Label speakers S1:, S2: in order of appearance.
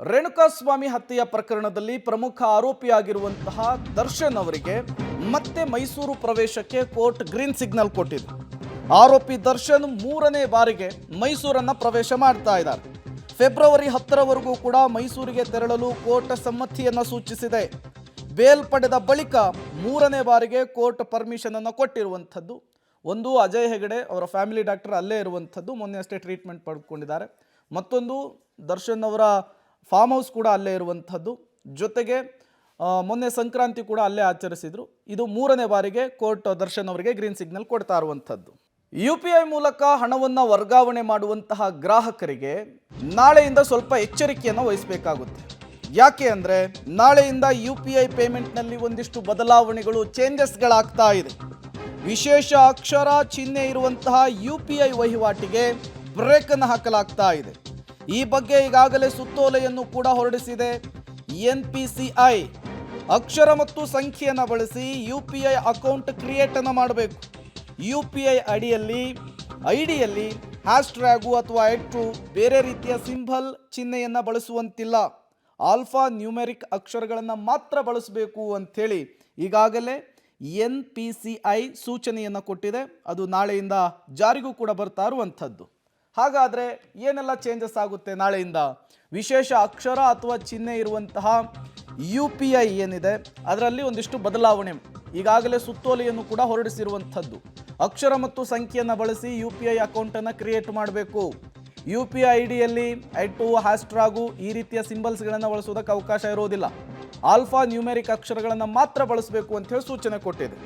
S1: ರೇಣುಕಾಸ್ವಾಮಿ ಹತ್ಯೆಯ ಪ್ರಕರಣದಲ್ಲಿ ಪ್ರಮುಖ ಆರೋಪಿಯಾಗಿರುವಂತಹ ದರ್ಶನ್ ಅವರಿಗೆ ಮತ್ತೆ ಮೈಸೂರು ಪ್ರವೇಶಕ್ಕೆ ಕೋರ್ಟ್ ಗ್ರೀನ್ ಸಿಗ್ನಲ್ ಕೊಟ್ಟಿದೆ. ಆರೋಪಿ ದರ್ಶನ್ ಮೂರನೇ ಬಾರಿಗೆ ಮೈಸೂರನ್ನ ಪ್ರವೇಶ ಮಾಡ್ತಾ ಇದ್ದಾರೆ. ಫೆಬ್ರವರಿ 10ರವರೆಗೂ ಕೂಡ ಮೈಸೂರಿಗೆ ತೆರಳಲು ಕೋರ್ಟ್ ಸಮ್ಮತಿಯನ್ನ ಸೂಚಿಸಿದೆ. ಬೇಲ್ ಪಡೆದ ಬಳಿಕ ಮೂರನೇ ಬಾರಿಗೆ ಕೋರ್ಟ್ ಪರ್ಮಿಷನ್ ಅನ್ನು ಕೊಟ್ಟಿರುವಂಥದ್ದು. ಒಂದು ಅಜಯ್ ಹೆಗಡೆ ಅವರ ಫ್ಯಾಮಿಲಿ ಡಾಕ್ಟರ್ ಅಲ್ಲೇ ಇರುವಂಥದ್ದು, ಮೊನ್ನೆ ಅಷ್ಟೇ ಟ್ರೀಟ್ಮೆಂಟ್ ಪಡೆದುಕೊಂಡಿದ್ದಾರೆ. ಮತ್ತೊಂದು ದರ್ಶನ್ ಅವರ ಫಾರ್ಮ್ ಹೌಸ್ ಕೂಡ ಅಲ್ಲೇ ಇರುವಂಥದ್ದು. ಜೊತೆಗೆ ಮೊನ್ನೆ ಸಂಕ್ರಾಂತಿ ಕೂಡ ಅಲ್ಲೇ ಆಚರಿಸಿದ್ರು. ಇದು ಮೂರನೇ ಬಾರಿಗೆ ಕೋರ್ಟ್ ದರ್ಶನ್ ಅವರಿಗೆ ಗ್ರೀನ್ ಸಿಗ್ನಲ್ ಕೊಡ್ತಾ ಇರುವಂಥದ್ದು. UPI ಮೂಲಕ ಹಣವನ್ನು ವರ್ಗಾವಣೆ ಮಾಡುವಂತಹ ಗ್ರಾಹಕರಿಗೆ ನಾಳೆಯಿಂದ ಸ್ವಲ್ಪ ಎಚ್ಚರಿಕೆಯನ್ನು ವಹಿಸಬೇಕಾಗುತ್ತೆ. ಯಾಕೆ ಅಂದರೆ ನಾಳೆಯಿಂದ UPI ಪೇಮೆಂಟ್ನಲ್ಲಿ ಒಂದಿಷ್ಟು ಬದಲಾವಣೆಗಳು, ಚೇಂಜಸ್ಗಳಾಗ್ತಾ ಇದೆ. ವಿಶೇಷ ಅಕ್ಷರ ಚಿಹ್ನೆ ಇರುವಂತಹ UPI ವಹಿವಾಟಿಗೆ ಬ್ರೇಕನ್ನು ಹಾಕಲಾಗ್ತಾ ಇದೆ. ಈ ಬಗ್ಗೆ ಈಗಾಗಲೇ ಸುತ್ತೋಲೆಯನ್ನು ಕೂಡ ಹೊರಡಿಸಿದೆ NPCI. ಅಕ್ಷರ ಮತ್ತು ಸಂಖ್ಯೆಯನ್ನು ಬಳಸಿ UPI ಅಕೌಂಟ್ ಕ್ರಿಯೇಟ್ ಅನ್ನು ಮಾಡಬೇಕು. UPI ಐಡಿಯಲ್ಲಿ ಹ್ಯಾಶ್ಟ್ಯಾಗು ಅಥವಾ @ ಬೇರೆ ರೀತಿಯ ಸಿಂಬಲ್ ಚಿಹ್ನೆಯನ್ನು ಬಳಸುವಂತಿಲ್ಲ. ಆಲ್ಫಾ ನ್ಯೂಮೆರಿಕ್ ಅಕ್ಷರಗಳನ್ನು ಮಾತ್ರ ಬಳಸಬೇಕು ಅಂಥೇಳಿ ಈಗಾಗಲೇ NPCI ಸೂಚನೆಯನ್ನು ಕೊಟ್ಟಿದೆ. ಅದು ನಾಳೆಯಿಂದ ಜಾರಿಗೂ ಕೂಡ ಬರ್ತಾ ಇರುವಂಥದ್ದು. ಹಾಗಾದರೆ ಏನೆಲ್ಲ ಚೇಂಜಸ್ ಆಗುತ್ತೆ ನಾಳೆಯಿಂದ? ವಿಶೇಷ ಅಕ್ಷರ ಅಥವಾ ಚಿಹ್ನೆ ಇರುವಂತಹ UPI ಏನಿದೆ ಅದರಲ್ಲಿ ಒಂದಿಷ್ಟು ಬದಲಾವಣೆ ಈಗಾಗಲೇ ಸುತ್ತೋಲೆಯನ್ನು ಕೂಡ ಹೊರಡಿಸಿರುವಂಥದ್ದು. ಅಕ್ಷರ ಮತ್ತು ಸಂಖ್ಯೆಯನ್ನು ಬಳಸಿ UPI ಅಕೌಂಟನ್ನು ಕ್ರಿಯೇಟ್ ಮಾಡಬೇಕು. UPI ಐಡಿಯಲ್ಲಿ @ ಹ್ಯಾಶ್ಟ್ಯಾಗು ಈ ರೀತಿಯ ಸಿಂಬಲ್ಸ್ಗಳನ್ನು ಬಳಸೋದಕ್ಕೆ ಅವಕಾಶ ಇರೋದಿಲ್ಲ. ಆಲ್ಫಾ ನ್ಯೂಮೆರಿಕ್ ಅಕ್ಷರಗಳನ್ನು ಮಾತ್ರ ಬಳಸಬೇಕು ಅಂತ ಹೇಳಿ ಸೂಚನೆ ಕೊಟ್ಟಿದೆ.